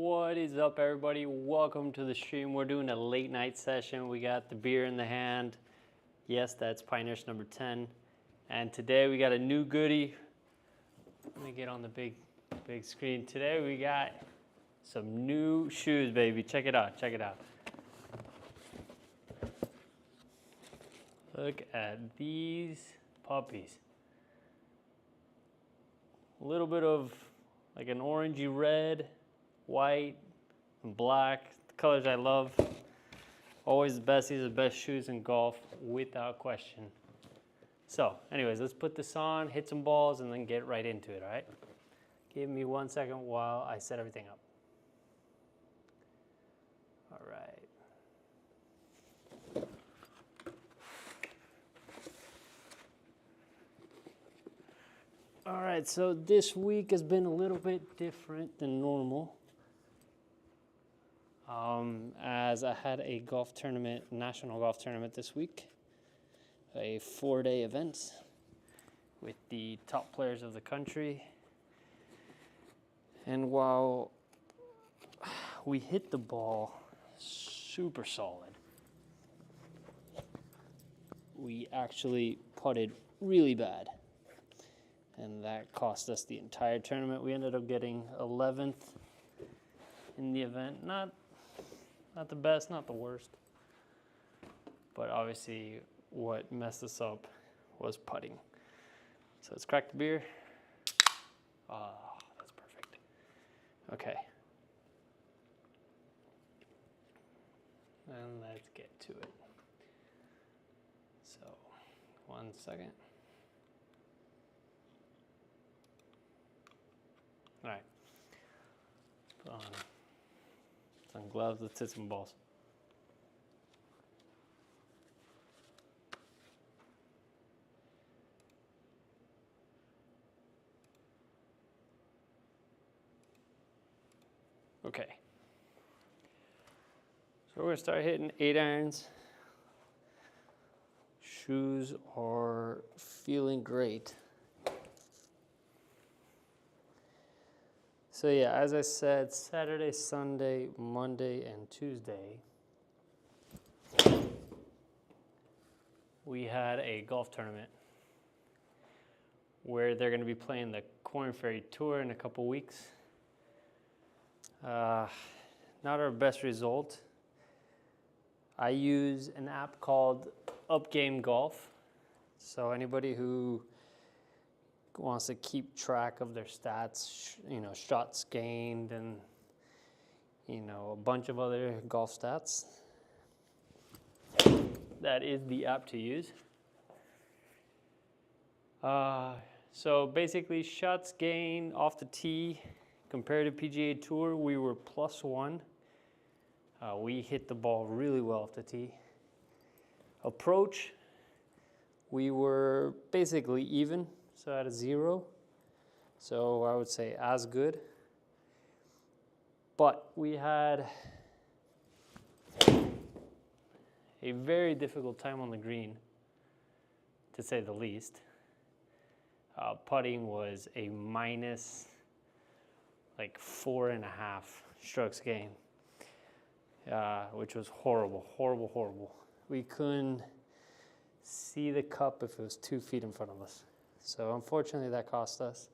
What is up, everybody? Welcome to the stream. We're doing a late night session. We got the beer in the hand. Yes, that's Pioneers number 10. And today we got a new goodie. Let me get on the big screen. Today we got some new shoes, baby. Check it out. Check it out. Look at these puppies. A little bit of like an orangey red, white, and black. The colors I love. Always the best. These are the best shoes in golf, without question. So, anyways, let's put this on, hit some balls, and then get right into it, all right? Give me 1 second while I set everything up. All right. All right, so this week has been a little bit different than normal. As I had a golf tournament, national golf tournament this week, a 4-day event with the top players of the country. And while we hit the ball super solid, we actually putted really bad. And that cost us the entire tournament. We ended up getting 11th in the event. Not the best, not the worst. But obviously what messed us up was putting. So let's crack the beer. Ah, that's perfect. Okay. And let's get to it. So, 1 second. All right. Put on some gloves. Let's hit some balls. Okay. So we're going to start hitting 8 irons. Shoes are feeling great. So yeah, as I said, Saturday, Sunday, Monday, and Tuesday, we had a golf tournament where they're going to be playing the Corn Ferry Tour in a couple weeks. Not our best result. I use an app called Upgame Golf. So anybody who wants to keep track of their stats, shots gained and, a bunch of other golf stats, that is the app to use. So basically, shots gained off the tee compared to PGA Tour, we were +1. We hit the ball really well off the tee. Approach, we were basically even. So at a 0, so I would say as good. But we had a very difficult time on the green, to say the least. Putting was a minus like 4.5 strokes gained, which was horrible, horrible, horrible. We couldn't see the cup if it was 2 feet in front of us. So unfortunately, that cost us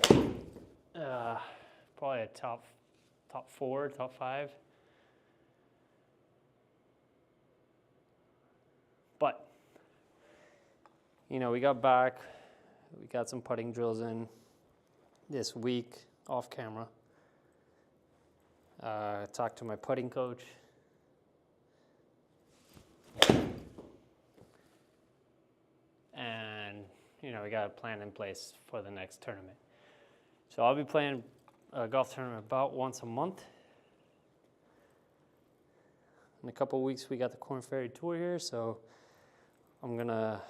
probably a top 4, top 5. But we got back. We got some putting drills in this week off camera. Talked to my putting coach. And, we got a plan in place for the next tournament. So I'll be playing a golf tournament about once a month. In a couple of weeks, we got the Corn Ferry Tour here, so I'm going to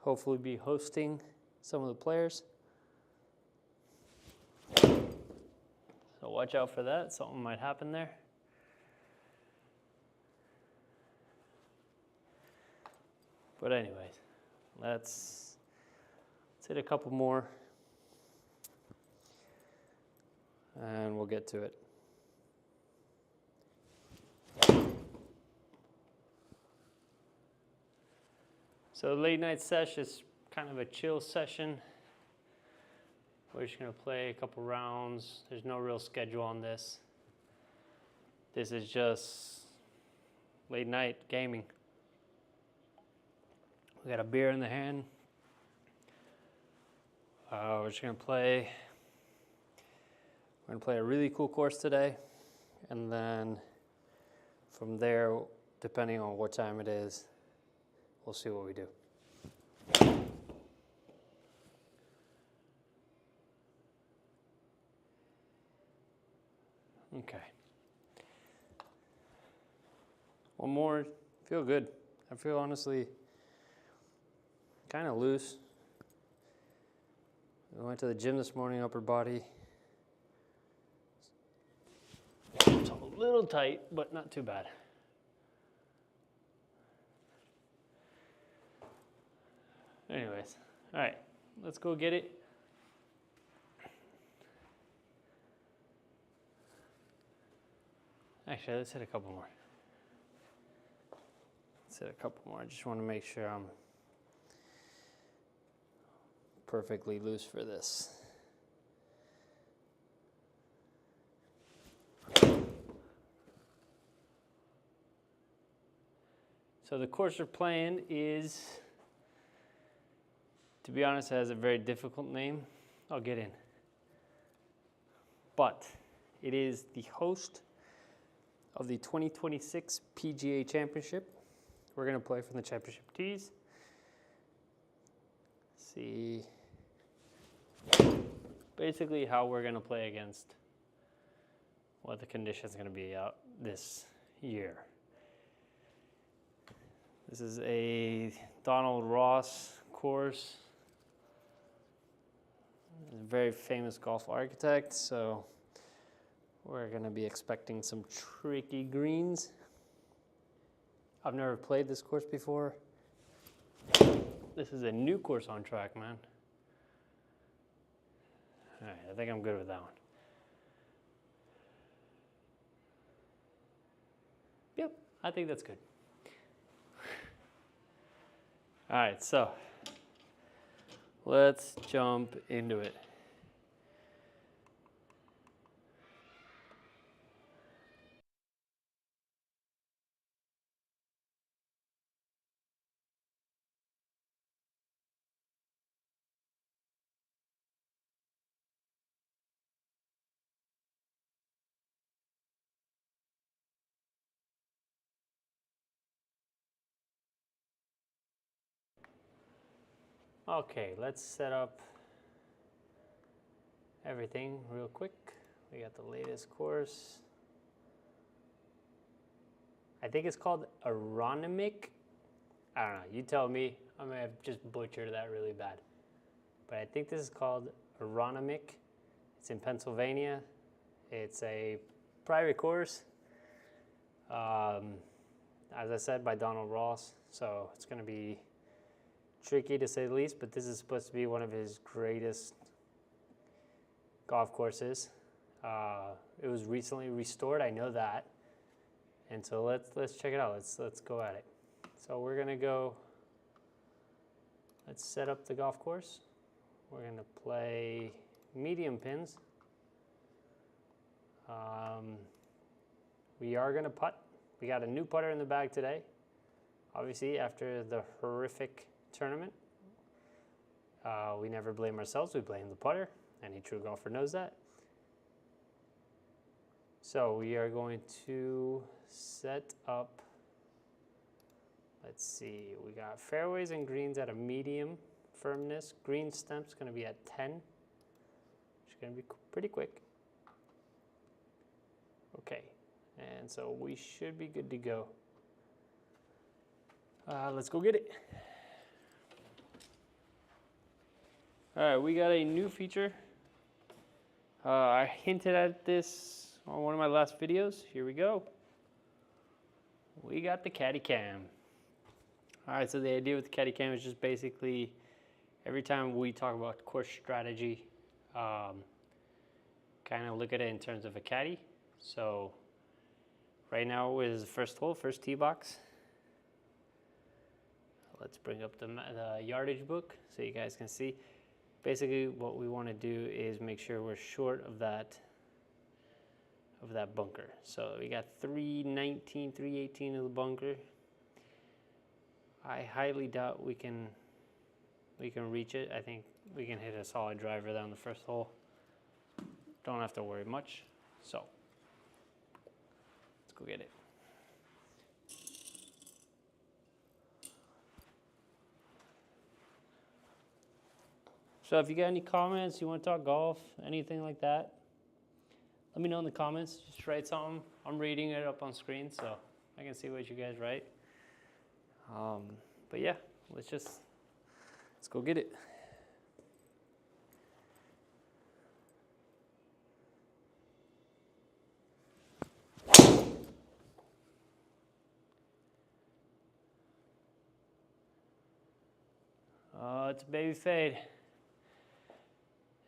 hopefully be hosting some of the players. So watch out for that. Something might happen there. But anyways, let's hit a couple more. and we'll get to it. So late night sesh is kind of a chill session. We're just gonna play a couple rounds. There's no real schedule on this. This is just late night gaming. We got a beer in the hand. We're just gonna play. We're gonna play a really cool course today, and then from there, depending on what time it is, we'll see what we do. Okay. One more. Feel good. I feel honestly kind of loose. I went to the gym this morning, upper body. It's a little tight, but not too bad. Anyways, all right, let's go get it. Actually, let's hit a couple more. Let's hit a couple more. I just want to make sure I'm perfectly loose for this. So the course we're playing is, to be honest, it has a very difficult name. I'll get in. But it is the host of the 2026 PGA Championship. We're going to play from the championship tees. See basically how we're going to play against what the conditions going to be out this year. This is a Donald Ross course. He's a very famous golf architect, so we're going to be expecting some tricky greens. I've never played this course before. This is a new course on Trackman. All right, I think I'm good with that one. Yep, I think that's good. All right, so let's jump into it. Okay, let's set up everything real quick. We got the latest course. I think it's called Aronimic. I don't know, you tell me. I may have just butchered that really bad. But I think this is called Aronimic. It's in Pennsylvania. It's a private course. As I said, by Donald Ross. So it's gonna be tricky to say the least, but this is supposed to be one of his greatest golf courses. It was recently restored, I know that. And so let's check it out. Let's go at it. So we're gonna go. Let's set up the golf course. We're gonna play medium pins. We are gonna putt. We got a new putter in the bag today. Obviously, after the horrific tournament, we never blame ourselves. We blame the putter. Any true golfer knows that. So we are going to set up, let's see, we got fairways and greens at a medium firmness. Green stump's going to be at 10, which is going to be pretty quick. Okay, and so we should be good to go. Let's go get it. All right, we got a new feature. I hinted at this on one of my last videos. Here we go. We got the Caddie Cam. All right, so the idea with the Caddie Cam is just basically every time we talk about course strategy, kind kind of look at it in terms of a caddy. So right now is the first hole, first tee box. Let's bring up the yardage book so you guys can see. Basically what we want to do is make sure we're short of that bunker. So we got 319, 318 of the bunker. I highly doubt we can reach it. I think we can hit a solid driver down the first hole. Don't have to worry much. So let's go get it. So if you got any comments, you want to talk golf, anything like that, let me know in the comments. Just write something. I'm reading it up on screen, so I can see what you guys write. But yeah, let's go get it. It's a baby fade.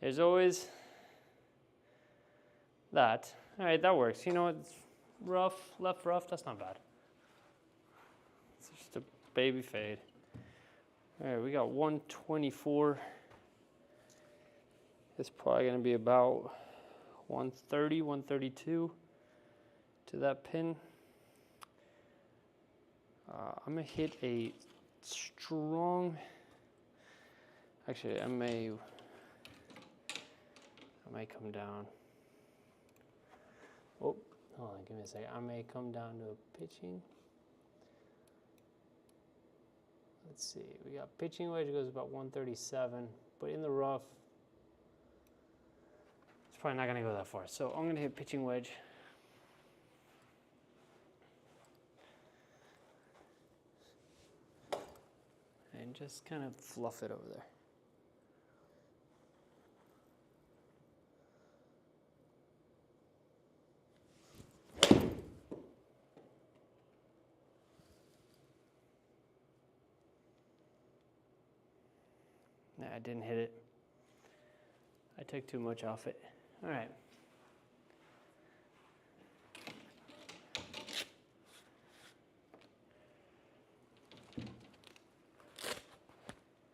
There's always that. All right, that works. You know what? It's rough, left rough, that's not bad. It's just a baby fade. All right, we got 124. It's probably going to be about 130, 132 to that pin. I'm going to hit a strong, actually I might come down. Oh, hold on, give me a second. I may come down to a pitching. Let's see, we got pitching wedge goes about 137, but in the rough, it's probably not gonna go that far. So I'm gonna hit pitching wedge. And just kind of fluff it over there. Nah, I didn't hit it. I took too much off it. All right.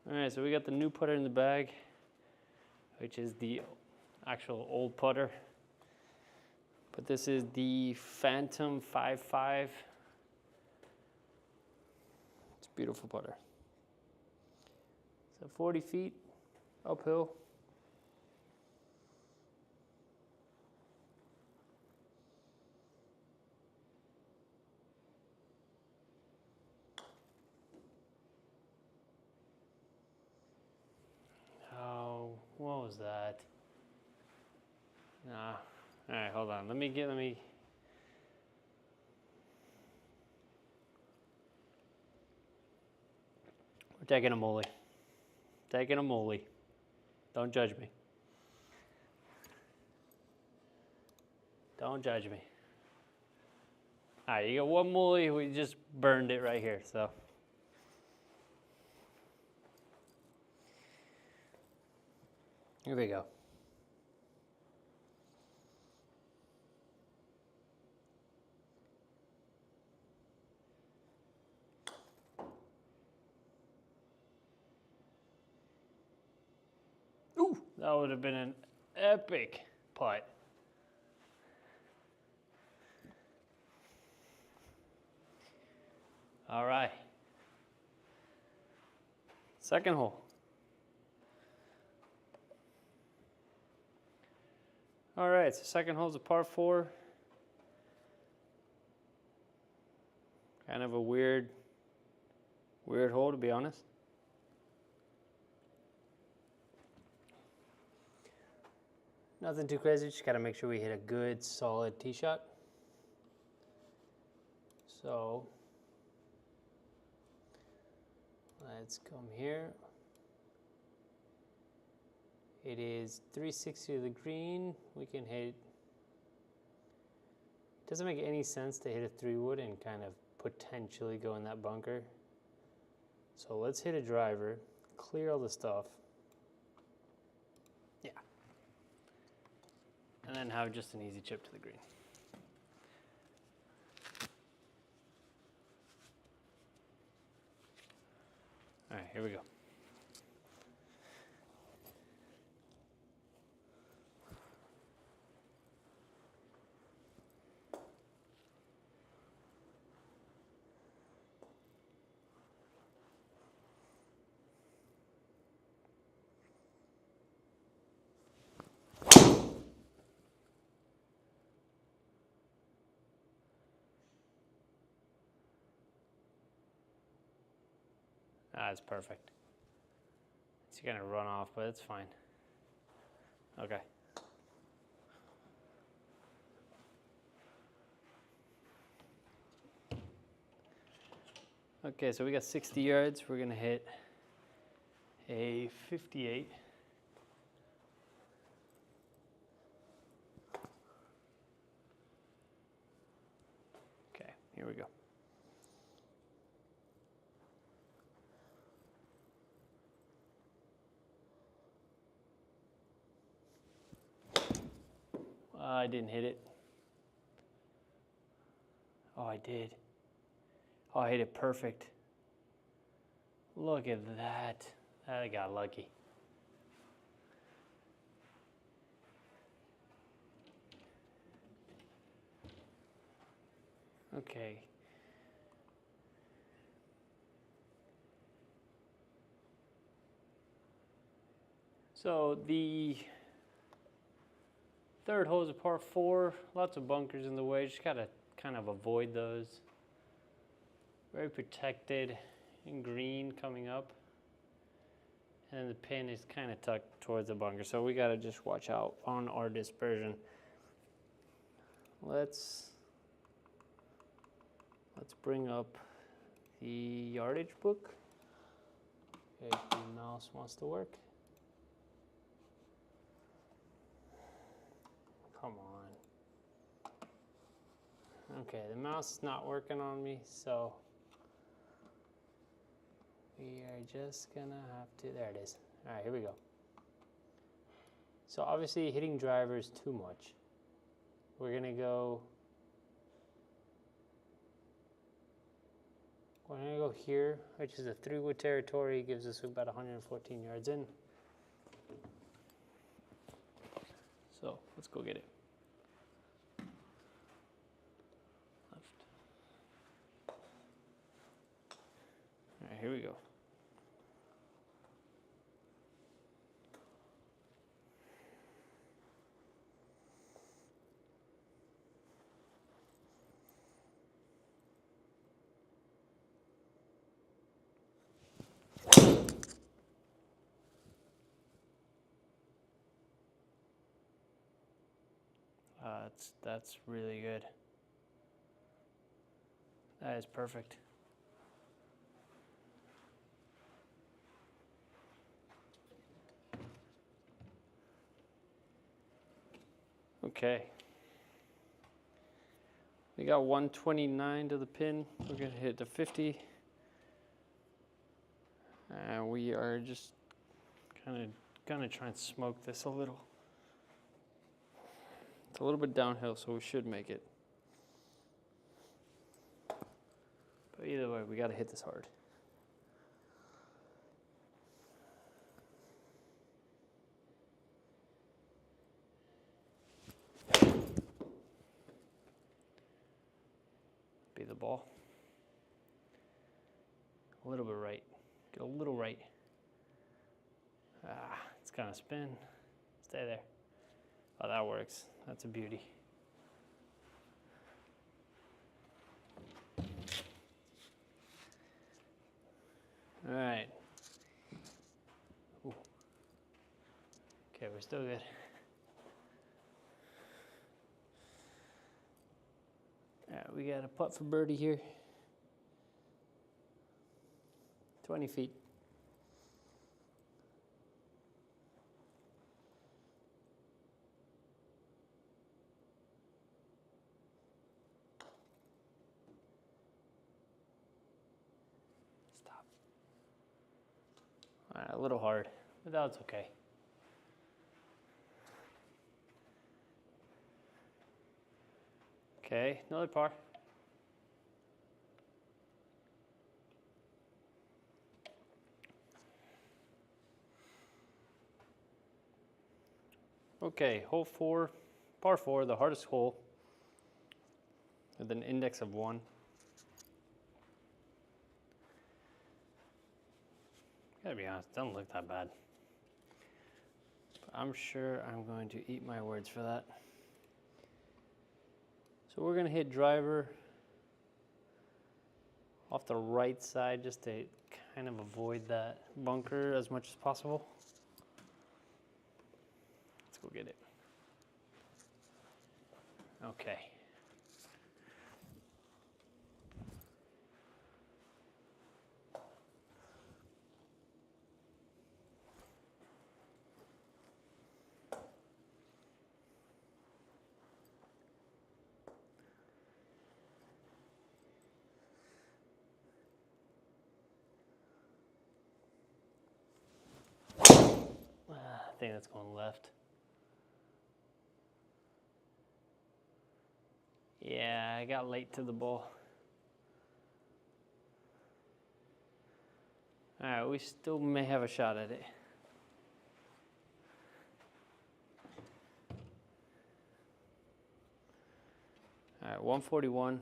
All right, so we got the new putter in the bag, which is the actual old putter. But this is the Phantom 5.5. It's a beautiful putter. So 40 feet uphill. Oh, what was that? Nah. All right, hold on. Let me. We're taking a molly. Taking a molly. Don't judge me. Don't judge me. All right, you got one molly. We just burned it right here, so. Here we go. Ooh, that would have been an epic putt. All right. Second hole. All right, so second hole is a par 4. Kind of a weird hole, to be honest. Nothing too crazy, just gotta make sure we hit a good, solid tee shot. So, let's come here. It is 360 to the green. We can hit, doesn't make any sense to hit a 3-wood and kind of potentially go in that bunker. So let's hit a driver, clear all the stuff. Yeah. and then have just an easy chip to the green. All right, here we go. That's perfect. It's gonna run off, but it's fine. Okay. Okay, so we got 60 yards. We're gonna hit a 58. Okay, here we go. I didn't hit it. Oh, I did. Oh, I hit it perfect. Look at that. I got lucky. Okay. So the third hole is a par 4. Lots of bunkers in the way. Just gotta kind of avoid those. Very protected and green coming up. And the pin is kind of tucked towards the bunker. So we gotta just watch out on our dispersion. Let's bring up the yardage book. If the mouse wants to work. Come on. Okay, the mouse is not working on me, so we are just gonna have to, there it is. All right, here we go. So obviously hitting drivers too much. We're gonna go here, which is a 3-wood territory, gives us about 114 yards in. So let's go get it. Left. All right, here we go. That's really good. That is perfect. Okay. We got 129 to the pin. We're gonna hit the 50. And we are just kind of gonna try and smoke this a little. It's a little bit downhill, so we should make it. But either way, we gotta hit this hard. Be the ball. A little bit right. Get a little right. It's gonna spin. Stay there. Oh, that works. That's a beauty. All right. Ooh. Okay, we're still good. All right, we got a putt for birdie here. 20 feet. Stop. All right, a little hard, but that's okay. Okay, another par. Okay, hole 4, par 4, the hardest hole, with an index of 1. Gotta be honest, it doesn't look that bad. But I'm sure I'm going to eat my words for that. So we're gonna hit driver off the right side just to kind of avoid that bunker as much as possible. Let's go get it. Okay. I think that's going left. Yeah, I got late to the ball. All right, we still may have a shot at it. All right, 141.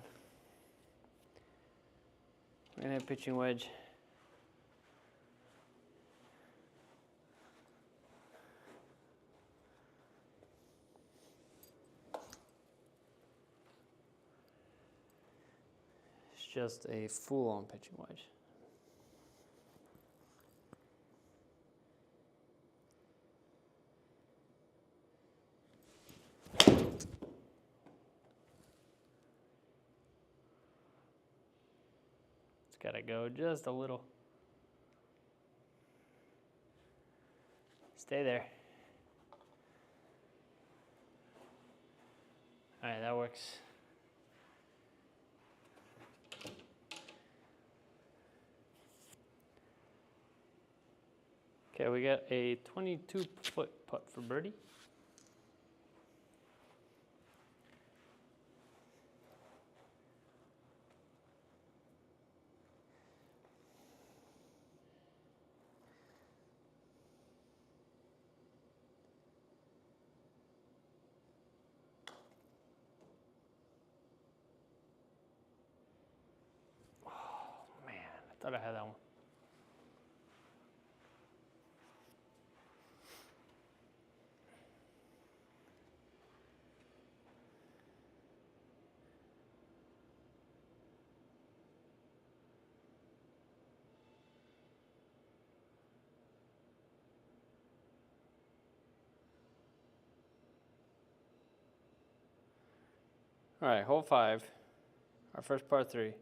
We're gonna have pitching wedge. It's just a full-on pitching wedge. It's gotta go just a little. Stay there. All right, that works. Okay, we got a 22-foot putt for birdie. Oh, man, I thought I had that one. All right, hole 5, our first par 3.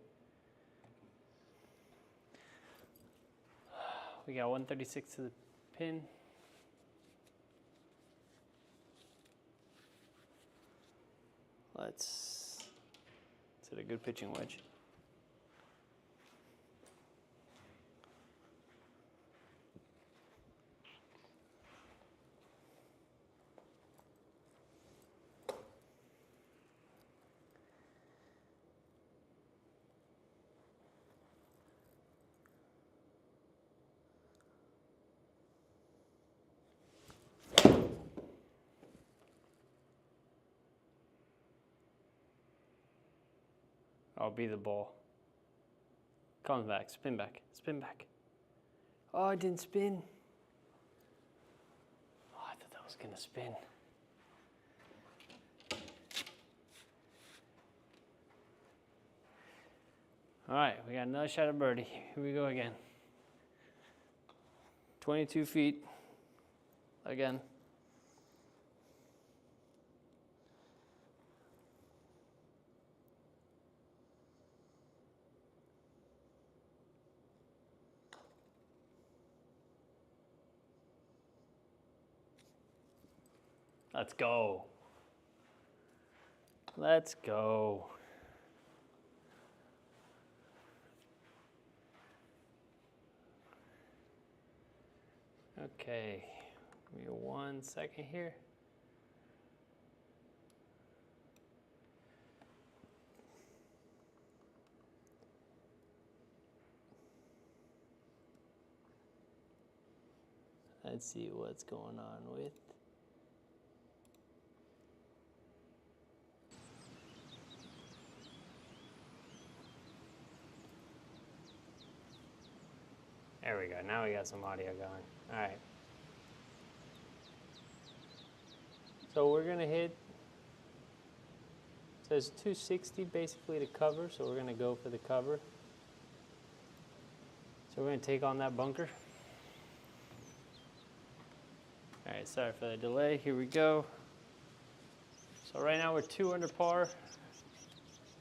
We got 136 to the pin. Let's hit a good pitching wedge. I'll be the ball. Comes back, spin back, spin back. Oh, I didn't spin. Oh, I thought that was gonna spin. All right, we got another shot at birdie. Here we go again. 22 feet, again. Let's go. Let's go. Okay, give me 1 second here. Let's see what's going on with. There we go. Now we got some audio going. All right. So we're gonna hit. It says 260 basically to cover, so we're gonna go for the cover. So we're gonna take on that bunker. All right, sorry for the delay. Here we go. So right now we're 2 under par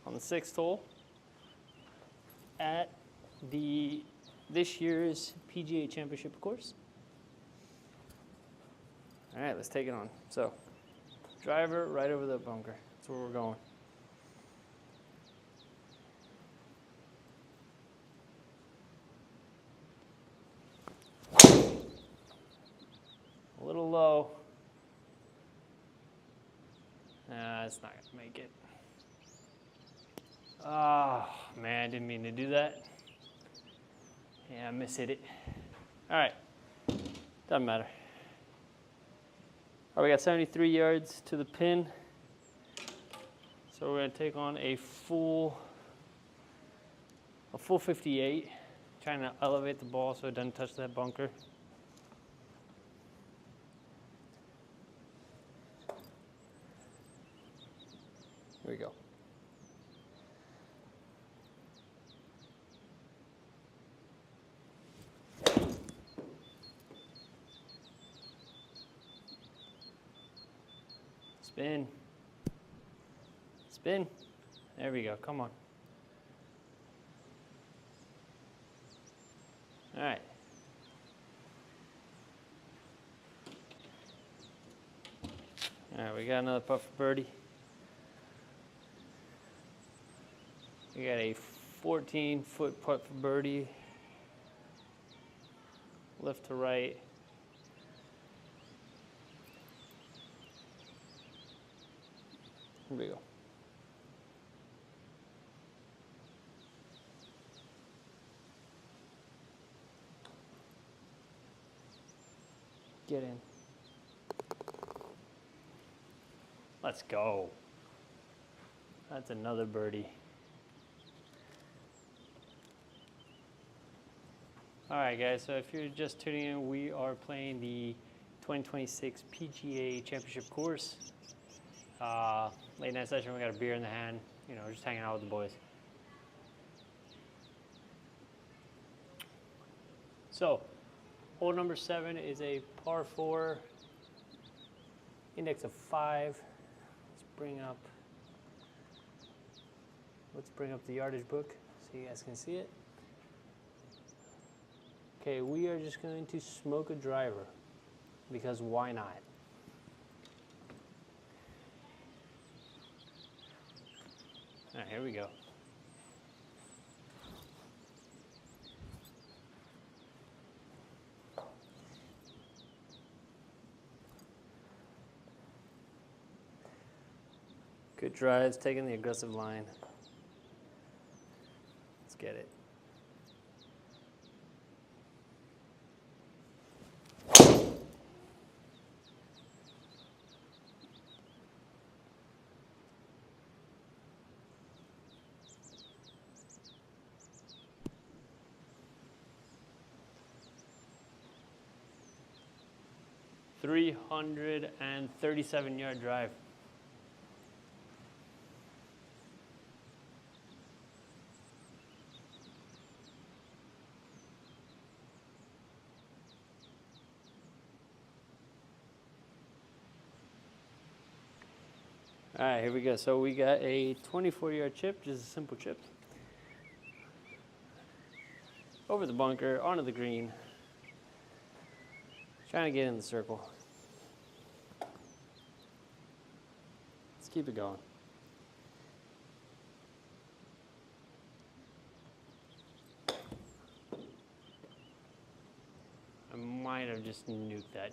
on the 6th hole at this year's PGA Championship course. All right, let's take it on. So, driver right over the bunker. That's where we're going. A little low. It's not gonna make it. Oh man, I didn't mean to do that. Yeah, I mishit it. All right, doesn't matter. All right, we got 73 yards to the pin. So we're gonna take on a full 58, trying to elevate the ball so it doesn't touch that bunker. Here we go. Spin. Spin. There we go. Come on. All right. All right, we got another putt for birdie. We got a 14-foot putt for birdie. Left to right. Here we go. Get in. Let's go. That's another birdie. All right, guys, so if you're just tuning in, we are playing the 2026 PGA Championship course. Late night session, we got a beer in the hand, you know, just hanging out with the boys. So, hole number 7 is a par 4, index of 5. Let's bring up the yardage book so you guys can see it. Okay, we are just going to smoke a driver because why not? All right, here we go. Good drives, taking the aggressive line. Let's get it. $337-yard drive. All right, here we go. So we got a 24-yard chip, just a simple chip. Over the bunker, onto the green. Trying to get in the circle. Let's keep it going. I might have just nuked that.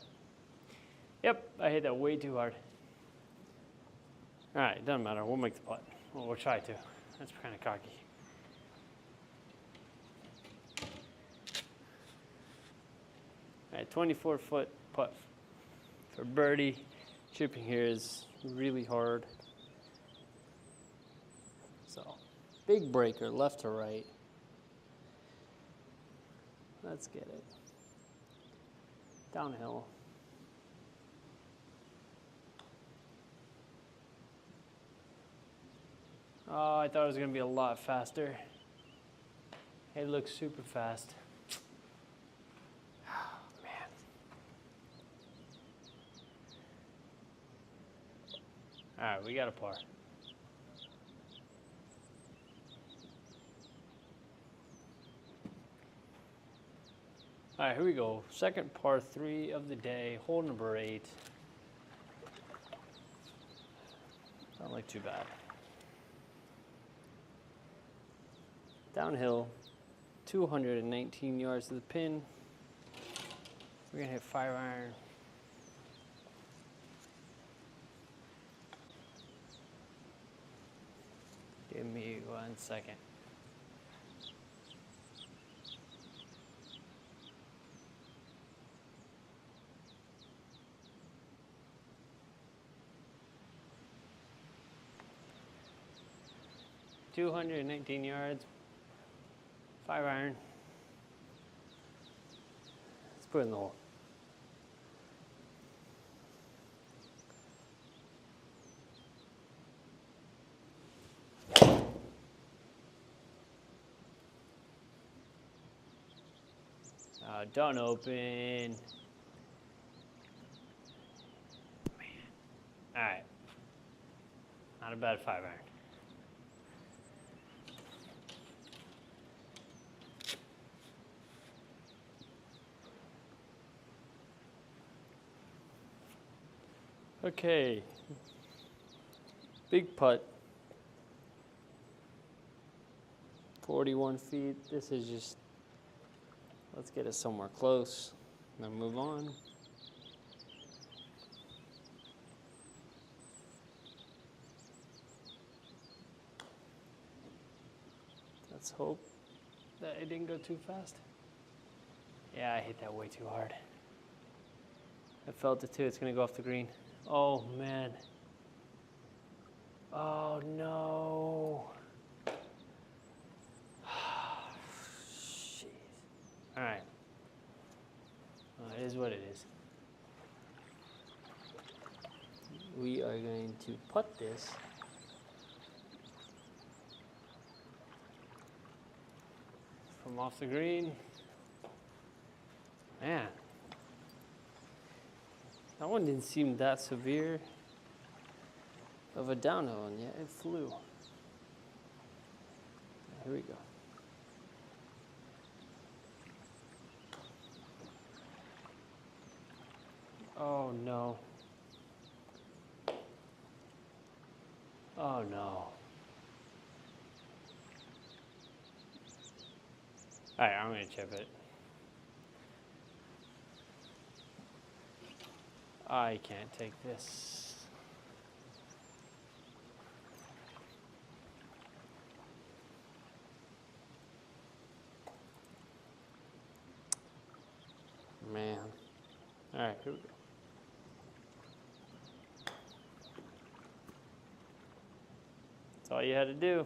Yep, I hit that way too hard. All right, doesn't matter. We'll make the putt. Well, we'll try to. That's kind of cocky. All right, 24-foot putt for birdie. Chipping here is really hard. So, big breaker, left to right. Let's get it. Downhill. Oh, I thought it was going to be a lot faster. It looks super fast. Oh, man. All right, we got a par. All right, here we go. Second par 3 of the day, hole number 8. Don't look too bad. Downhill, 219 yards to the pin. We're gonna hit 5-iron. Give me 1 second. $219 yards, 5-iron. Let's put it in the hole. Dunne open. Man. All right. Not a bad 5-iron. Okay. Big putt. 41 feet. This is just, let's get it somewhere close, then move on. Let's hope that it didn't go too fast. Yeah, I hit that way too hard. I felt it too. It's gonna go off the green. Oh man. Oh no. Jeez. All right. Well, it is what it is. We are going to putt this. From off the green. Man. That one didn't seem that severe of a downhill, and yet it flew. Here we go. Oh no. Oh no. All right, I'm gonna chip it. I can't take this. Man. All right, here we go. That's all you had to do.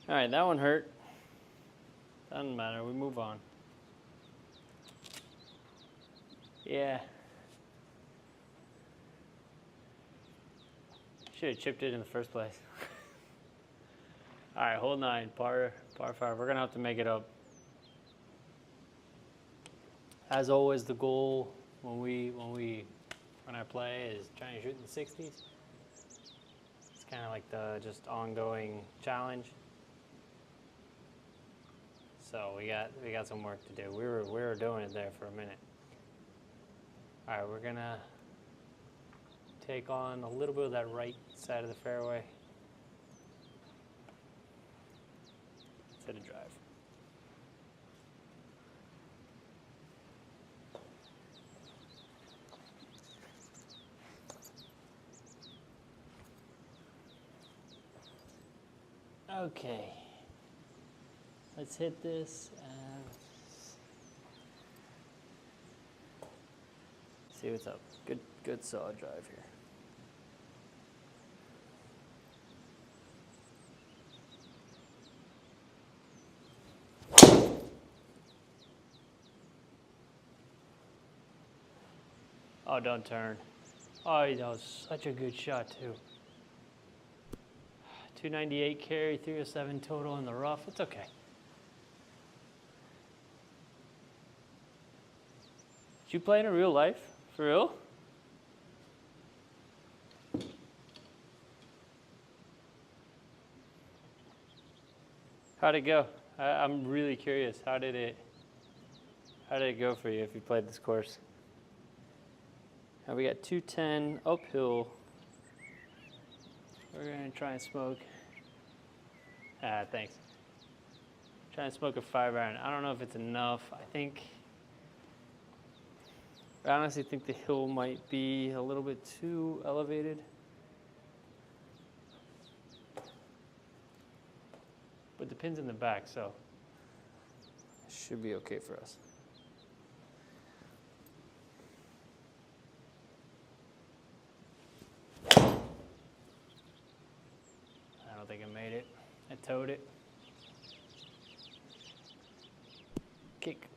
All right, that one hurt. Doesn't matter, we move on. Yeah. Should have chipped it in the first place. All right, hole 9, par 5. We're gonna have to make it up. As always, the goal when I play is trying to shoot in the 60s. It's kind of like the just ongoing challenge. So we got some work to do. We were doing it there for a minute. All right, we're gonna take on a little bit of that right side of the fairway. Let's hit a drive. Okay. Let's hit this and see what's up. Good solid drive here. Oh, don't turn. Oh, that was such a good shot too. 298 carry, 307 total in the rough. It's okay. Did you play in real life? For real? How'd it go? I'm really curious. How did it go for you if you played this course? Now we got 210 uphill. We're gonna try and smoke. Thanks. Try and smoke a 5-iron. I don't know if it's enough. I honestly think the hill might be a little bit too elevated. But the pin's in the back, so it should be okay for us. I don't think I made it. I towed it. Kick.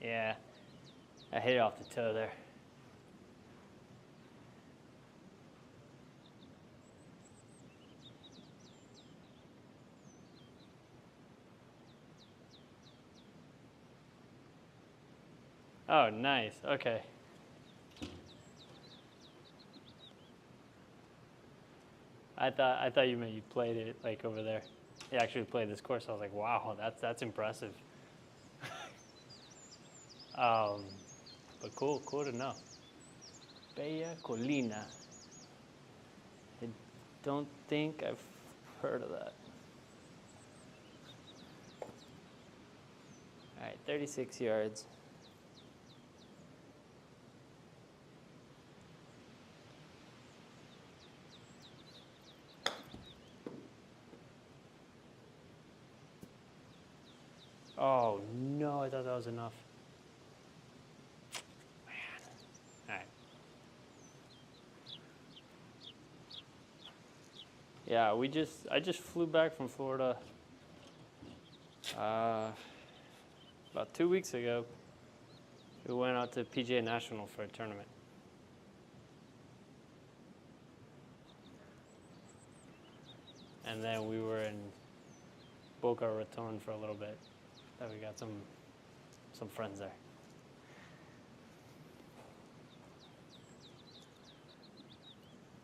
Yeah, I hit it off the toe there. Oh, nice. Okay. I thought you meant you played it like over there. You actually played this course. I was like, wow, that's impressive. But cool to know. Bella Colina. I don't think I've heard of that. All right, 36 yards. Oh no, I thought that was enough. Man. All right. Yeah, I just flew back from Florida about 2 weeks ago. We went out to PGA National for a tournament. And then we were in Boca Raton for a little bit. We got some friends there.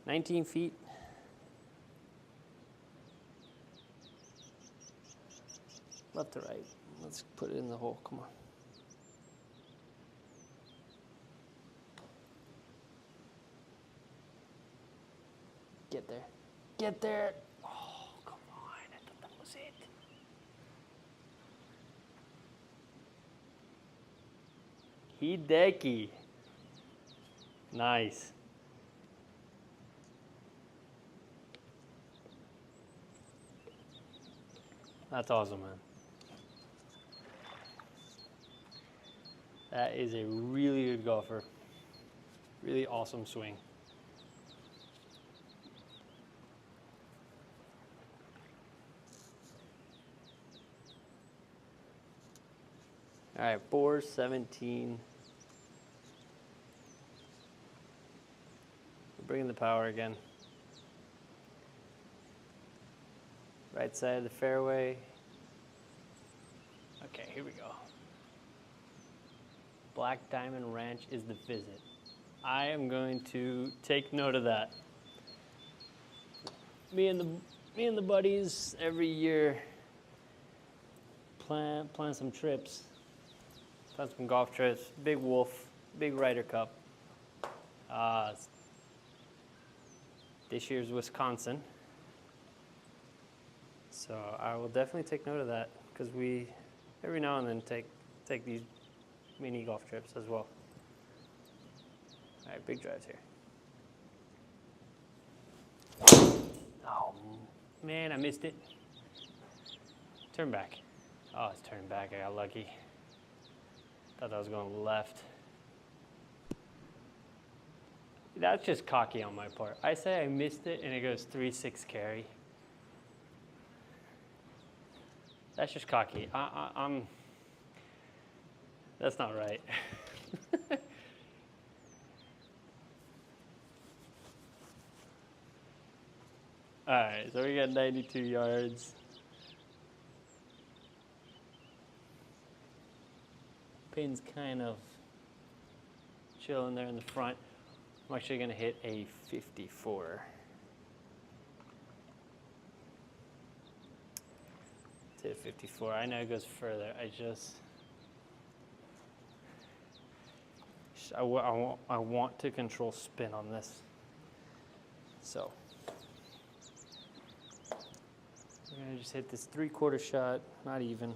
"19 feet. Left to right. Let's put it in the hole. Come on. Get there. Get there. Oh, come on. I thought that was it. Hideki. Nice. That's awesome, man. That is a really good golfer. Really awesome swing. All right, 417. We're bringing the power again. Right side of the fairway. Okay, here we go. Black Diamond Ranch is the visit. I am going to take note of that. Me and the buddies every year plan some trips. Plan some golf trips. Big Wolf, Big Ryder Cup. This year's Wisconsin. So I will definitely take note of that because we every now and then take these mini golf trips as well. All right, big drives here. Oh man, I missed it. Turn back. Oh, it's turning back. I got lucky. Thought that was going left. That's just cocky on my part. I say I missed it and it goes 3-6 carry. That's just cocky. I'm. That's not right. All right, so we got 92 yards. Pin's kind of chilling there in the front. I'm actually going to hit a 54. Let's hit a 54. I know it goes further. I want to control spin on this. So we're going to just hit this 3/4 shot, not even.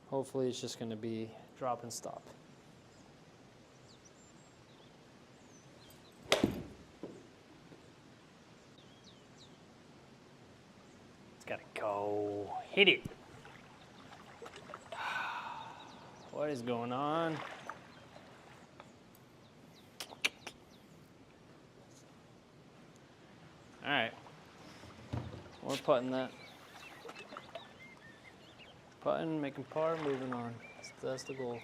Hopefully it's just going to be drop and stop. It's got to go. Hit it. What is going on? All right. We're putting that. Putting, making par, moving on. That's the goal.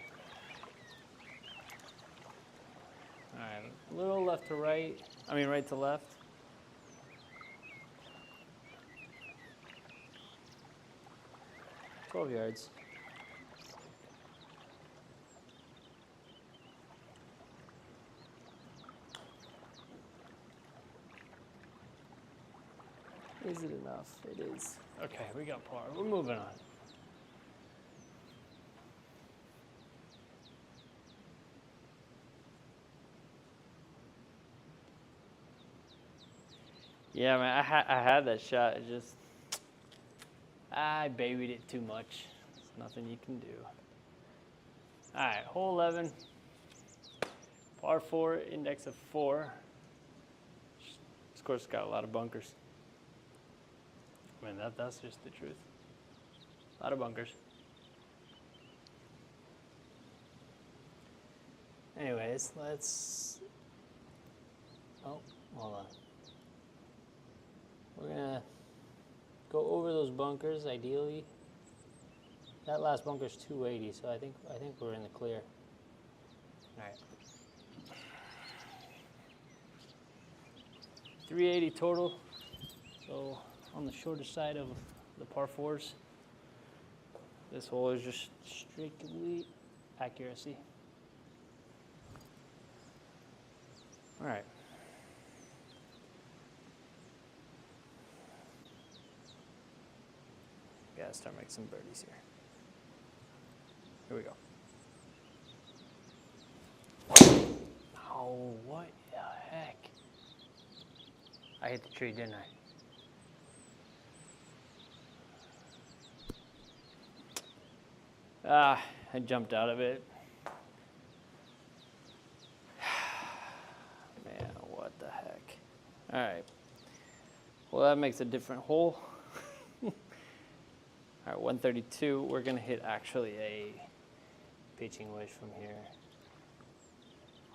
All right, a little left to right. I mean, right to left. "12 yards. Is it enough? It is. Okay, we got par. We're moving on. Yeah, man, I had that shot. It just, I babied it too much. There's nothing you can do. All right, hole 11, par 4, index of 4. This course has got a lot of bunkers. I mean, that's just the truth. A lot of bunkers. Anyways, let's, oh, hold on. We're gonna go over those bunkers, ideally. That last bunker's 280, so I think we're in the clear. All right. 380 total, so on the shorter side of the par 4s. This hole is just strictly accuracy. All right. Gotta start making some birdies here. Here we go. Oh, what the heck? I hit the tree, didn't I? I jumped out of it. Man, what the heck? All right. Well, that makes a different hole. All right, 132. We're going to hit actually a pitching wedge from here.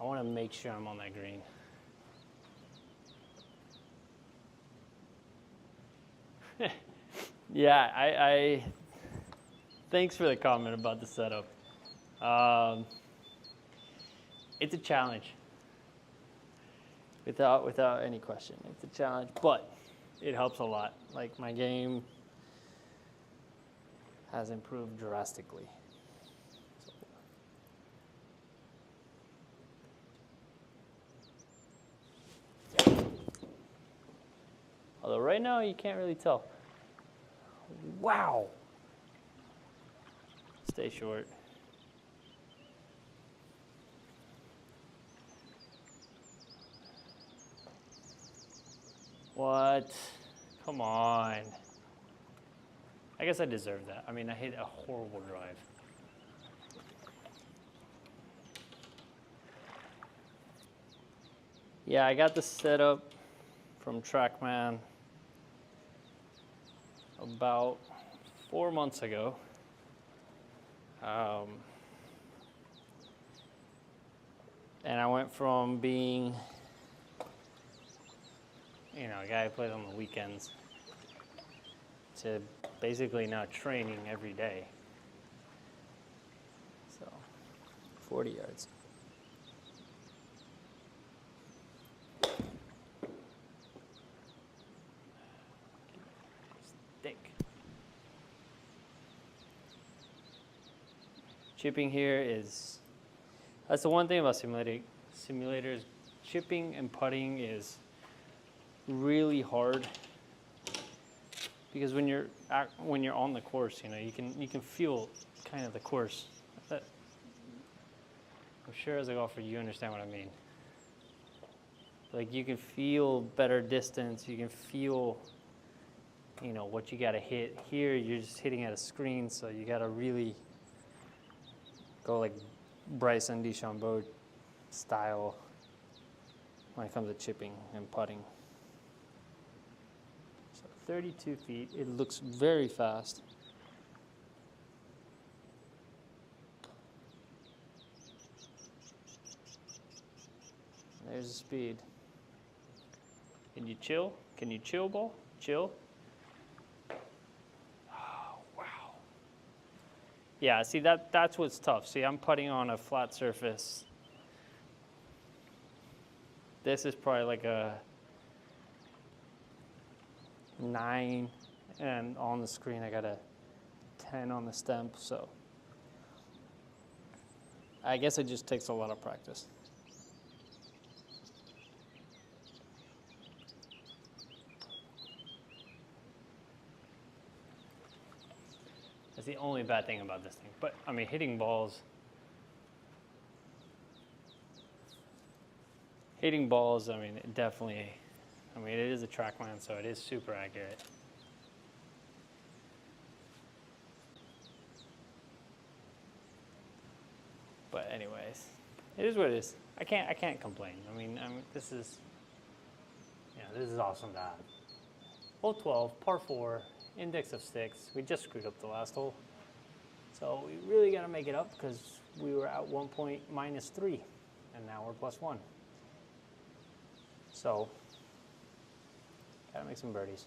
I want to make sure I'm on that green. Yeah, I thanks for the comment about the setup. It's a challenge. Without any question. It's a challenge, but it helps a lot. Like, my game has improved drastically. Although right now you can't really tell. Wow. Stay short. What? Come on. I guess I deserve that. I mean, I hit a horrible drive. Yeah, I got the setup from Trackman about 4 months ago. And I went from being, you know, a guy who plays on the weekends to basically now training every day. So, 40 yards. Thick. Chipping here is, that's the one thing about simulators. Chipping and putting is really hard because when you're on the course, you know, you can feel kind of the course. I'm sure as a golfer you understand what I mean. Like you can feel better distance, you can feel, you know, what you got to hit. Here you're just hitting at a screen, so you got to really go like Bryson DeChambeau style when it comes to chipping and putting. So 32 feet, it looks very fast. There's the speed. Can you chill? Can you chill, ball? Chill. Oh, wow. Yeah, see, that's what's tough. See, I'm putting on a flat surface. This is probably like a 9, and on the screen I got a 10 on the stemp, so I guess it just takes a lot of practice. That's the only bad thing about this thing. But, I mean, hitting balls, I mean, it definitely, I mean, it is a Trackman, so it is super accurate. But anyways, it is what it is. I can't complain. I mean, this is awesome to have. Hole 12, par 4. Index of 6. We just screwed up the last hole. So we really got to make it up because we were at one point -3 and now we're +1. So got to make some birdies.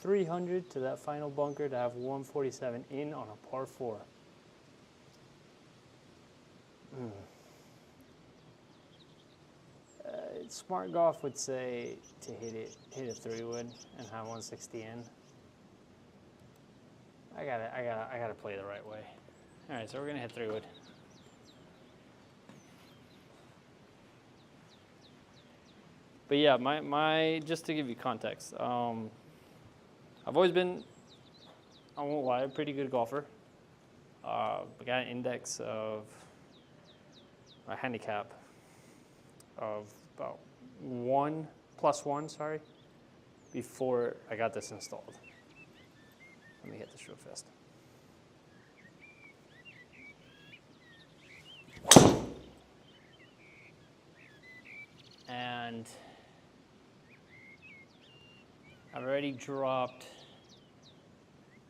300 to that final bunker to have 147 in on a par 4. Smart golf would say to hit a 3-wood and have 160 in. I gotta play the right way. All right, so we're gonna hit 3-wood. But yeah, my just to give you context, I've always been, I won't lie, a pretty good golfer. I got an index of a handicap of about +1, sorry, before I got this installed. Let me hit this real fast. And I've already dropped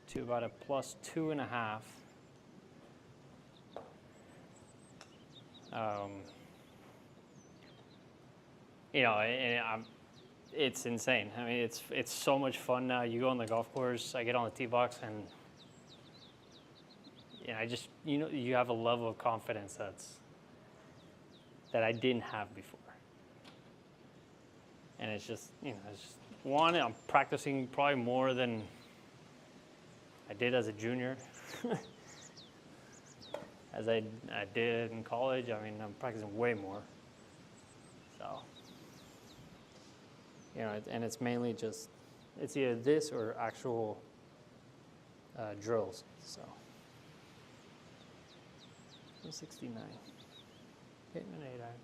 to about a +2.5. You know, and it's insane. I mean, it's so much fun now. You go on the golf course, I get on the tee box, and I just, you have a level of confidence that I didn't have before. And it's just, it's just one, I'm practicing probably more than I did as a junior. As I did in college. I mean, I'm practicing way more. So, and it's mainly just, it's either this or actual drills. So, 169, hitting an 8-iron.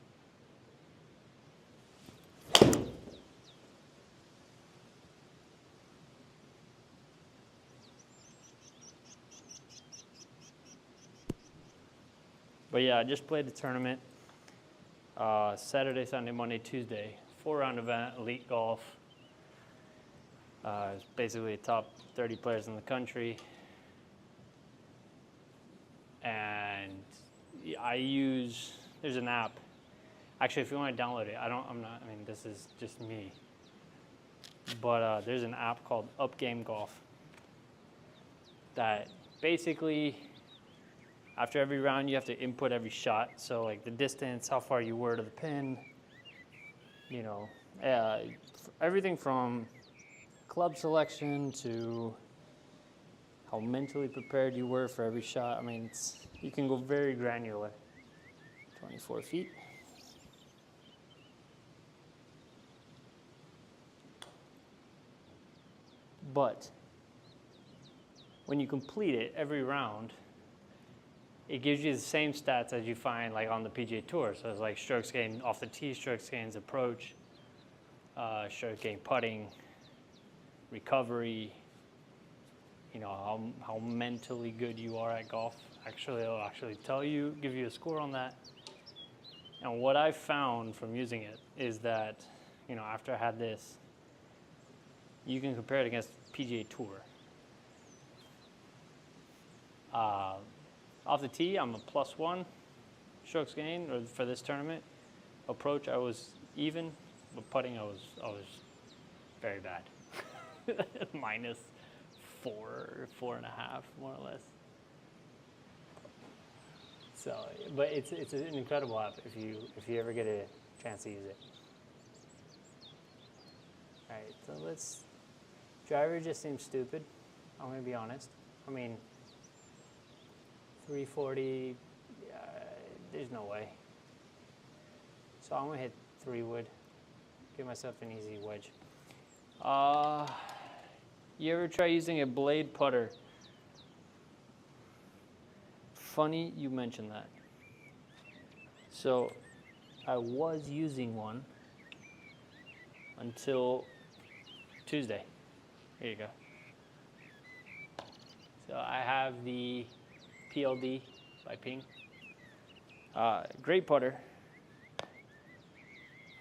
But yeah, I just played the tournament Saturday, Sunday, Monday, Tuesday. 4-round event, elite golf. It's basically top 30 players in the country. And there's an app. Actually, if you want to download it, this is just me. But there's an app called Up Game Golf that basically, after every round, you have to input every shot. So like the distance, how far you were to the pin, everything from club selection to how mentally prepared you were for every shot. I mean, you can go very granular. 24 feet. But when you complete it every round, it gives you the same stats as you find like on the PGA Tour. So it's like strokes gained off the tee, strokes gained approach, strokes gained putting, recovery, how mentally good you are at golf. Actually, it'll actually tell you, give you a score on that. And what I found from using it is that, after I had this, you can compare it against PGA Tour. Off the tee, I'm a +1 strokes gained for this tournament. Approach, I was even, but putting, I was very bad. -4, 4.5, more or less. So, but it's an incredible app if you ever get a chance to use it. All right, so driver just seems stupid. I'm gonna be honest. I mean, 340, there's no way. So I'm gonna hit 3-wood, give myself an easy wedge. You ever try using a blade putter? Funny you mentioned that. So I was using one until Tuesday. Here you go. So I have the PLD by Ping. Great putter.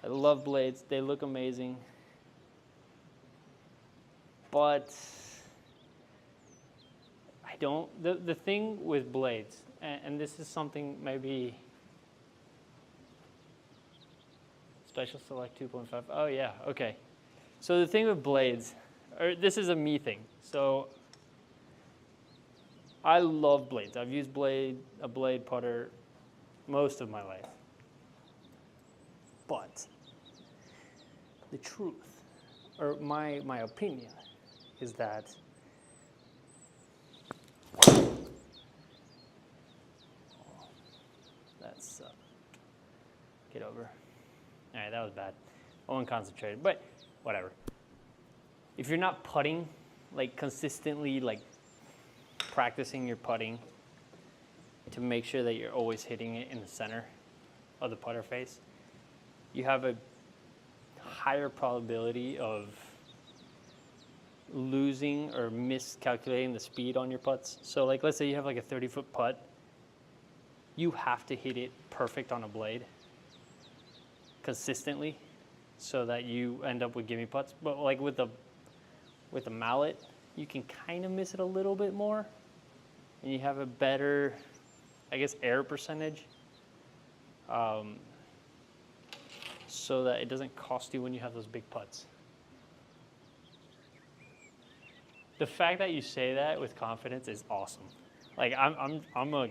I love blades. They look amazing. But I don't, the thing with blades, and this is something maybe Special Select 2.5. Oh yeah, okay. So the thing with blades, this is a me thing. So I love blades. I've used a blade putter most of my life. But the truth, or my opinion, is that that's get over. All right, that was bad. I wasn't concentrated, but whatever. If you're not putting, like consistently, like practicing your putting to make sure that you're always hitting it in the center of the putter face, you have a higher probability of losing or miscalculating the speed on your putts. So like, let's say you have like a 30-foot putt, you have to hit it perfect on a blade consistently so that you end up with gimme putts. But like with a mallet, you can kind of miss it a little bit more and you have a better, I guess, error percentage, so that it doesn't cost you when you have those big putts. The fact that you say that with confidence is awesome. Like I'm a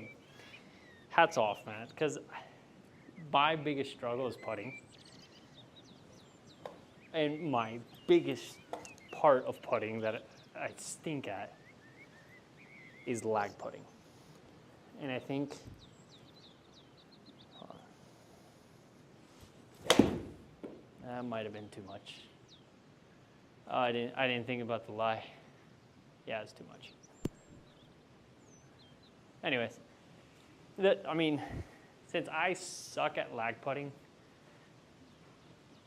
hats off, man, because my biggest struggle is putting. And my biggest part of putting that I stink at is lag putting. And I think that might have been too much. Oh, I didn't think about the lie. Yeah, it's too much. Anyways, since I suck at lag putting,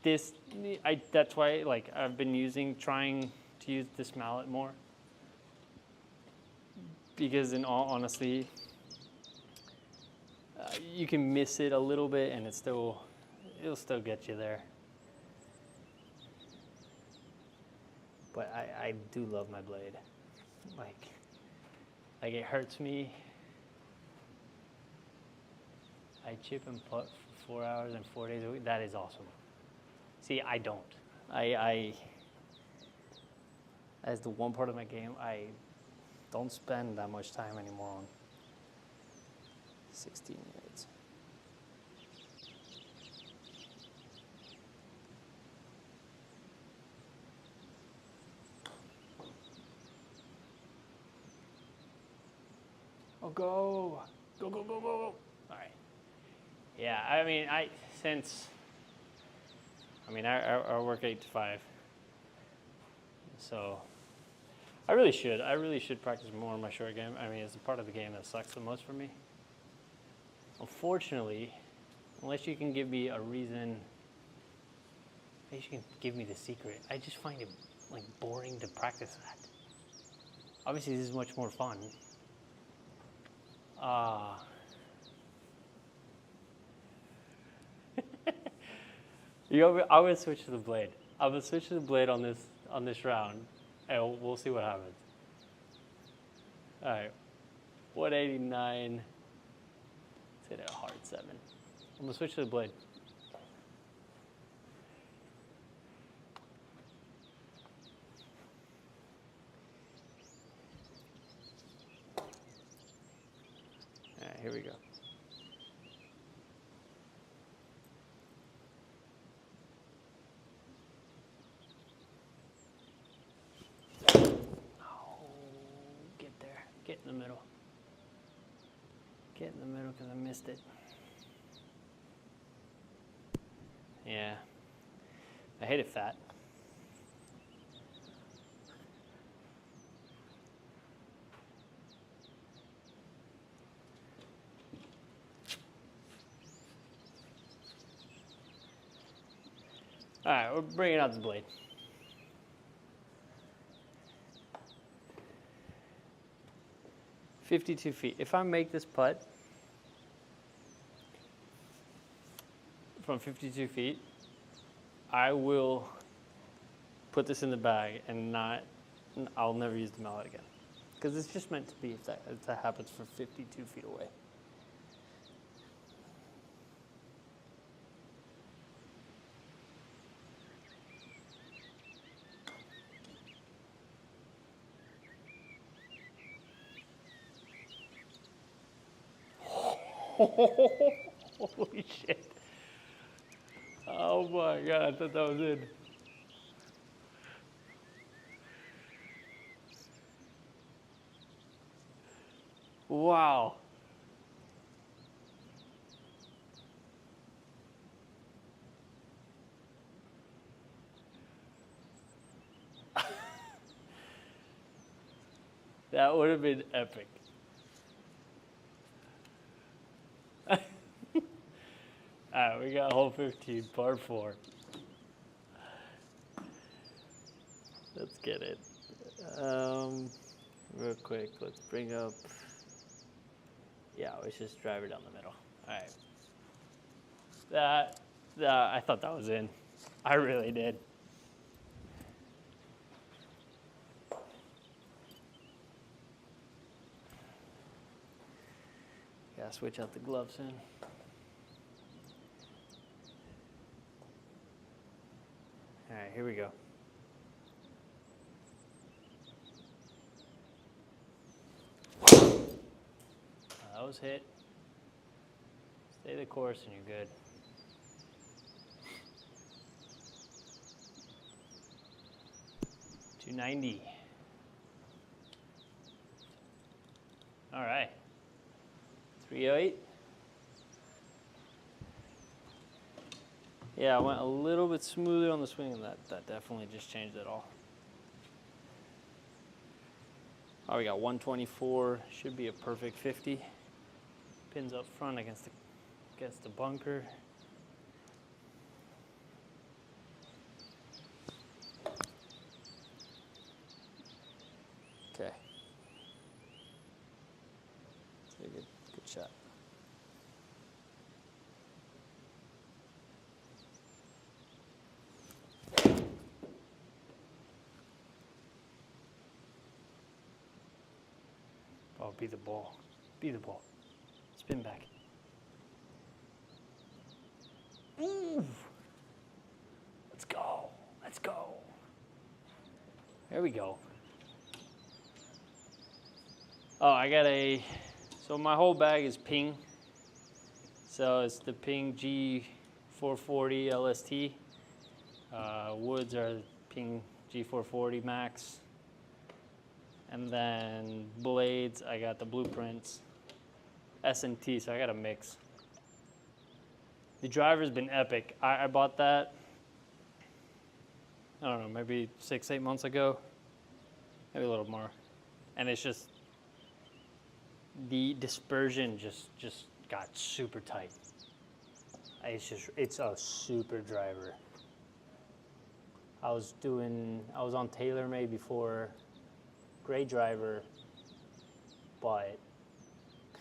that's why I've been trying to use this mallet more. Because in all honesty, you can miss it a little bit and it'll still get you there. But I do love my blade. Like it hurts me. I chip and putt for 4 hours and 4 days a week. That is awesome. See, I don't. I as the one part of my game, I don't spend that much time anymore on. 16 yards. Oh, go. Go, go, go, go, go. All right. Yeah, I mean, I work 8 to 5. So I really should practice more on my short game. I mean, it's the part of the game that sucks the most for me. Unfortunately, unless you can give me a reason, unless you can give me the secret, I just find it like boring to practice that. Obviously, this is much more fun. I would switch to the blade. I would switch to the blade on this round, and we'll see what happens. All right, 189. Let's hit a hard 7. I'm gonna switch to the blade. All right, here we go. Get in the middle. Get in the middle because I missed it. Yeah. I hate it fat. All right, we're bringing out the blade. $52 feet. If I make this putt from 52 feet, I will put this in the bag and I'll never use the mallet again. Because it's just meant to be if that happens from 52 feet away. Holy shit. Oh my God, I thought that was in. Wow. That would have been epic. All right, we got hole 15, par 4. Let's get it. Real quick, let's bring up. Yeah, let's just drive it down the middle. All right. I thought that was in. I really did. Gotta switch out the gloves soon. All right, here we go. That was hit. Stay the course and you're good. $290. All right. 308. Yeah, I went a little bit smoother on the swing, and that definitely just changed it all. Oh, we got 124. Should be a perfect 50. Pins up front against the bunker. Okay. That's a good shot. Oh, be the ball. Be the ball. Spin back. Ooh. Let's go. Let's go. There we go. Oh, I got so my whole bag is Ping. So it's the Ping G440 LST. Woods are Ping G440 Max. And then blades, I got the blueprints. S&T, so I got a mix. The driver's been epic. I bought that, I don't know, maybe 6-8 months ago. Maybe a little more. And it's just, the dispersion just got super tight. It's a super driver. I was on TaylorMade before, great driver, but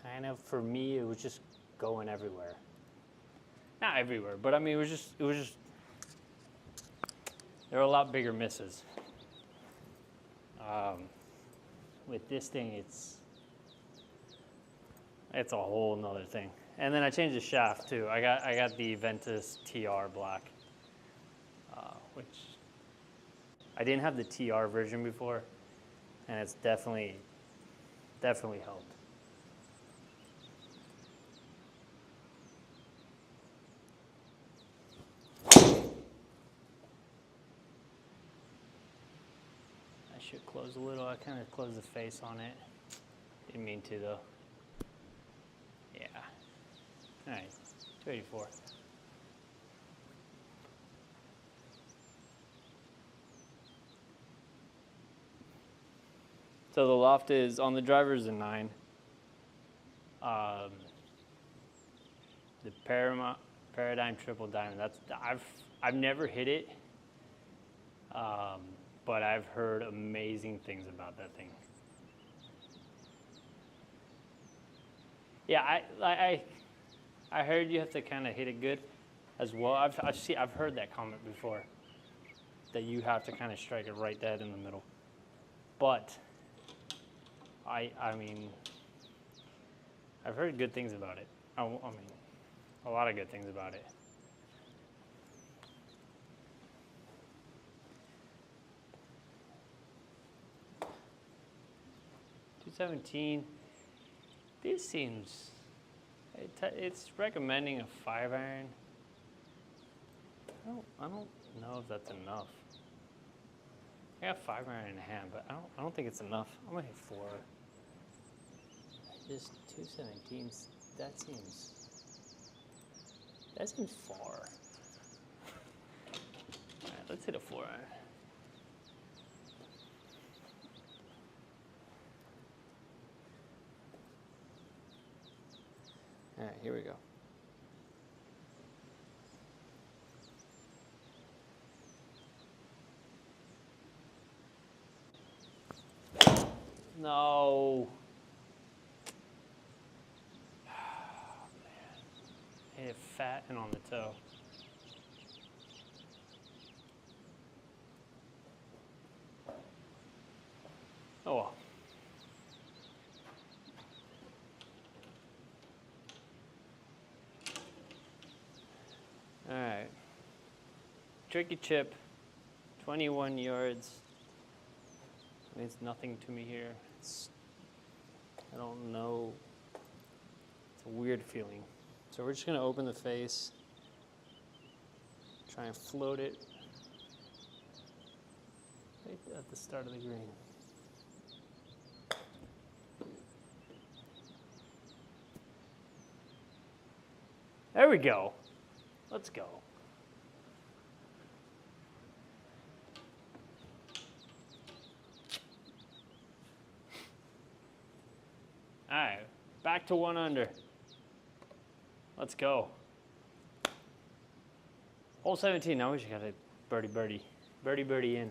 kind of for me, it was just going everywhere. Not everywhere, but I mean, it was just, there were a lot bigger misses. With this thing, it's a whole nother thing. And then I changed the shaft too. I got the Ventus TR black, which I didn't have the TR version before, and it's definitely helped. I should close a little. I kind of closed the face on it. Didn't mean to though. Yeah. All right, 284. So the loft is, on the driver is a 9. The Paradigm Triple Diamond, I've never hit it, but I've heard amazing things about that thing. Yeah, I heard you have to kind of hit it good as well. I've heard that comment before, that you have to kind of strike it right dead in the middle. But I mean, I've heard good things about it. I mean, a lot of good things about it. .217. This seems, it's recommending a 5-iron. I don't know if that's enough. I got 5-iron in hand, but I don't think it's enough. I'm gonna hit 4. Just 217s. That seems far. All right, let's hit a 4-iron. All right, here we go. No. Oh, man. Hit it fat and on the toe. Oh well. All right. Tricky chip, 21 yards. Means nothing to me here. I don't know. It's a weird feeling. So we're just gonna open the face, try and float it right at the start of the green. There we go. Let's go. All right, back to 1 under. Let's go. Hole 17, now we just got a birdie in.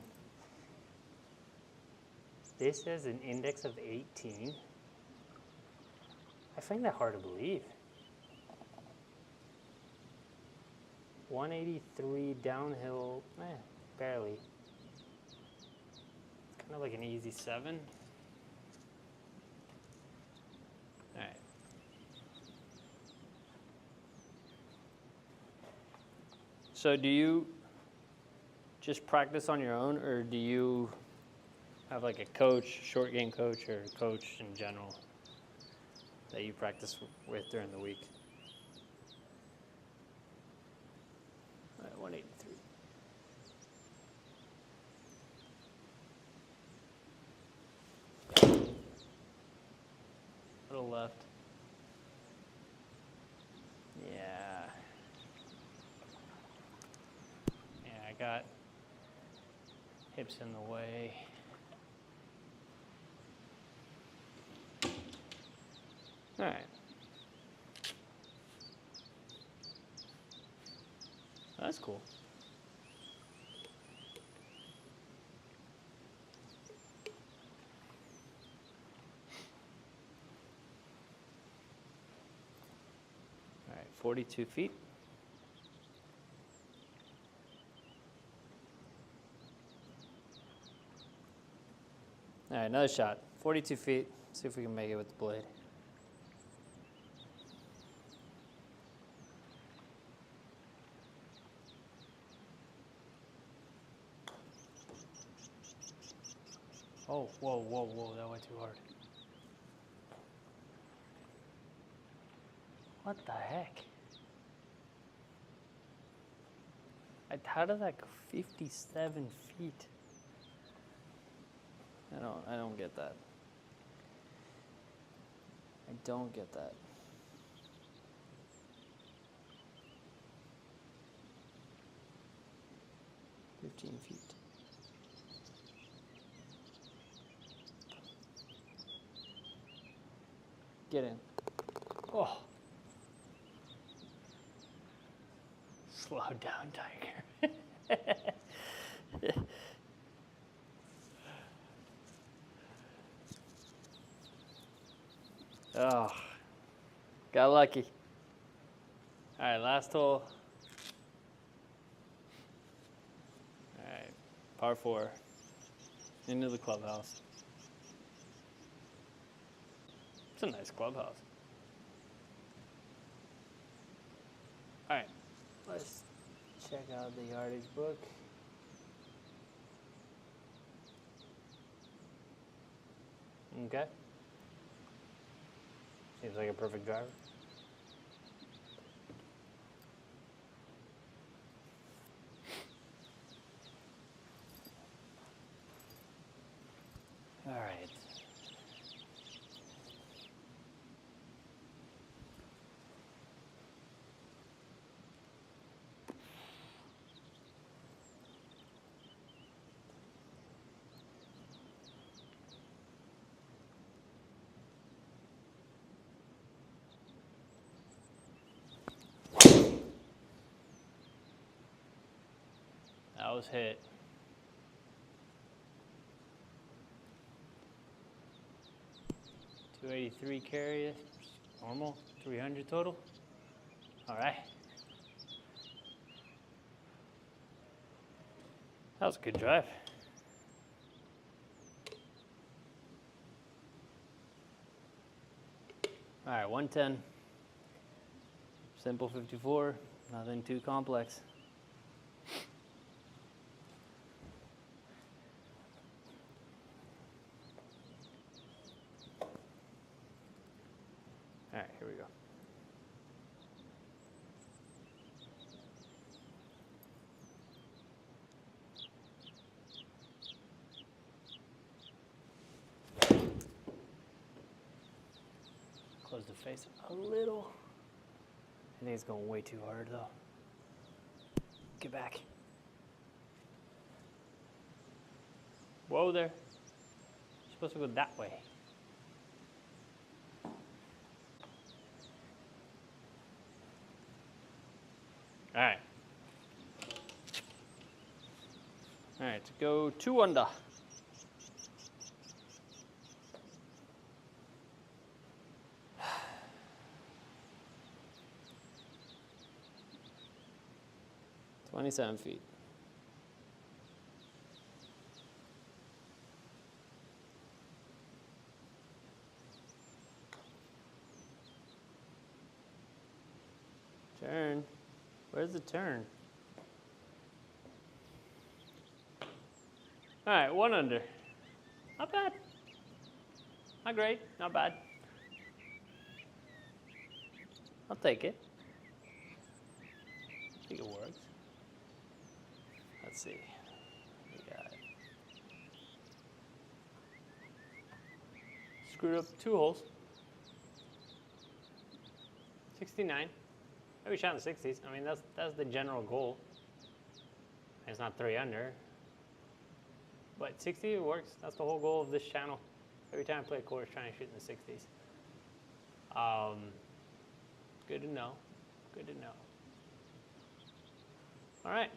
This has an index of 18. I find that hard to believe. 183 downhill, barely. It's kind of like an easy 7. So do you just practice on your own, or do you have like a coach, short game coach, or a coach in general that you practice with during the week? All right, 183. Little left. Yeah. Yeah, I got hips in the way. All right. That's cool. All right, 42 feet. All right, another shot. 42 feet. See if we can make it with the blade. Oh, whoa, whoa, whoa, that went too hard. What the heck? How did that go 57 feet? I don't get that. I don't get that. "15 feet. Get in. Oh. Slow down, tiger. Oh, got lucky. All right, last hole. All right, par 4, into the clubhouse. It's a nice clubhouse. All right, let's check out the yardage book. Okay. Seems like a perfect driver. All right. That was hit. .283 carry, normal, 300 total. All right. That was a good drive. All right, 110. Simple 54, nothing too complex. All right, here we go. Close the face a little. I think it's going way too hard though. Get back. Whoa there. You're supposed to go that way. All right. All right, to go 2 under. $27 feet. Turn. Where's the turn? All right, 1 under. Not bad. Not great, not bad. I'll take it. I think it works. Let's see. We got screwed up 2 holes. 69. Maybe shot in the 60s. I mean, that's the general goal. It's not 3 under. But 60, it works. That's the whole goal of this channel. Every time I play a course, trying to shoot in the 60s. Good to know. Good to know. All right.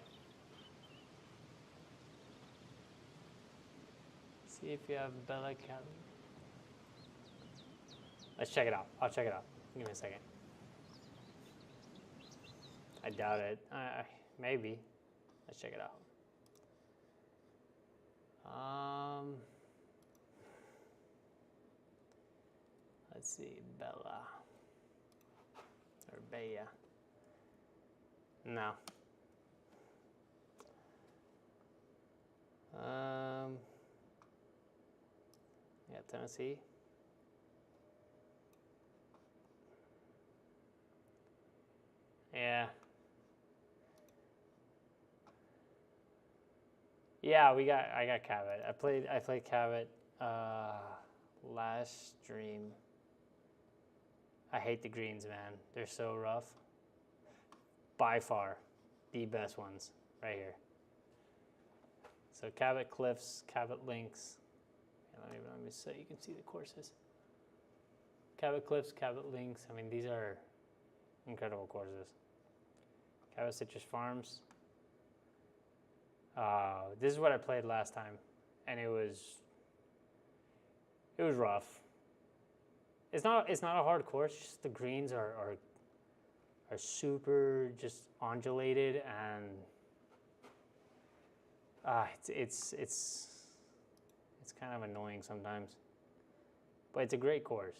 See if you have Bella Caddie. Let's check it out. I'll check it out. Give me a second. I doubt it. Maybe. Let's check it out. Let's see, Bella or Bella. No. Yeah, Tennessee. Yeah. Yeah, I got Cabot. I played Cabot last stream. I hate the greens, man. They're so rough. By far, the best ones right here. So Cabot Cliffs, Cabot Links. Let me so you can see the courses. Cabot Cliffs, Cabot Links. I mean, these are incredible courses. Cabot Citrus Farms. This is what I played last time, and it was rough. It's not a hard course. Just the greens are super just undulated, and it's kind of annoying sometimes. But it's a great course.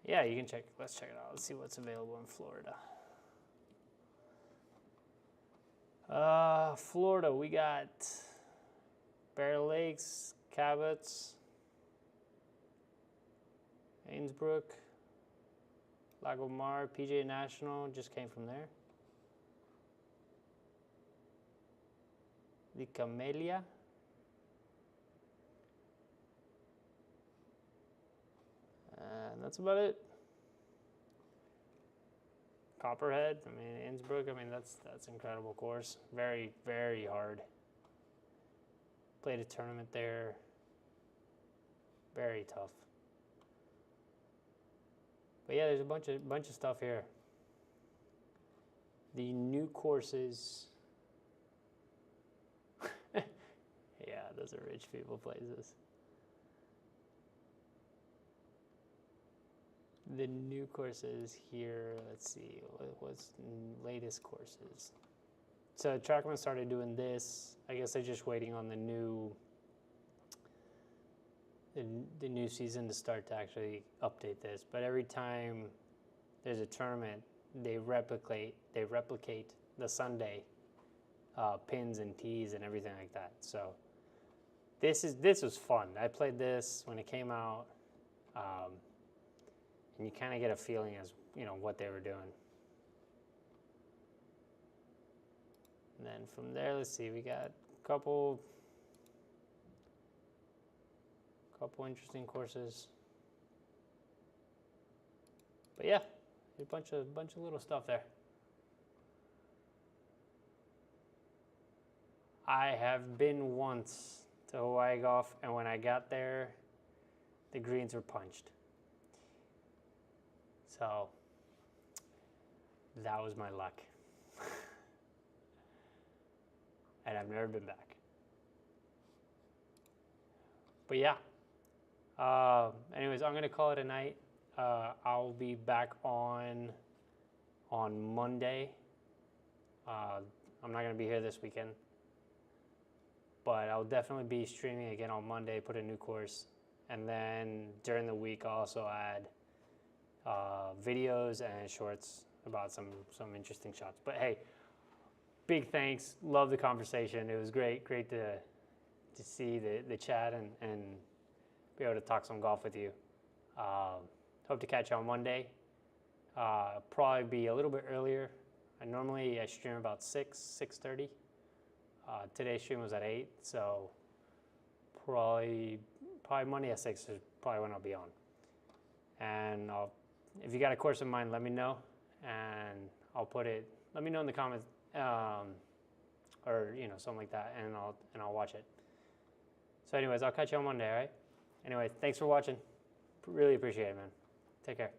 Yeah, you can check. Let's check it out. Let's see what's available in Florida. Florida, we got Bear Lakes, Cabots, Ainsbrook, Lago Mar, PGA National, just came from there. The Camellia. And that's about it. Copperhead, I mean, Innsbruck, I mean, that's incredible course. Very, very hard. Played a tournament there. Very tough. But yeah, there's a bunch of stuff here. The new courses. Yeah, those are rich people places. The new courses here, let's see, what's the latest courses? So Trackman started doing this. I guess they're just waiting on the new season to start to actually update this. But every time there's a tournament, they replicate the Sunday pins and tees and everything like that. So this was fun. I played this when it came out. And you kind of get a feeling as, you know, what they were doing. And then from there, let's see, we got a couple interesting courses. But yeah, a bunch of little stuff there. I have been once to Hawaii Golf, and when I got there, the greens were punched. So that was my luck. And I've never been back. But yeah. Anyways, I'm going to call it a night. I'll be back on Monday. I'm not going to be here this weekend. But I'll definitely be streaming again on Monday, put a new course. And then during the week, I'll also add videos and shorts about some interesting shots. But hey, big thanks. Love the conversation. It was great to see the chat and be able to talk some golf with you. Hope to catch you on Monday. Probably be a little bit earlier. I stream about 6:30. Today's stream was at 8, so probably Monday at 6 is probably when I'll be on. And if you got a course in mind, let me know, and I'll put it. Let me know in the comments, or something like that, and I'll watch it. So, anyways, I'll catch you on Monday. All right. Anyway, thanks for watching. Really appreciate it, man. Take care.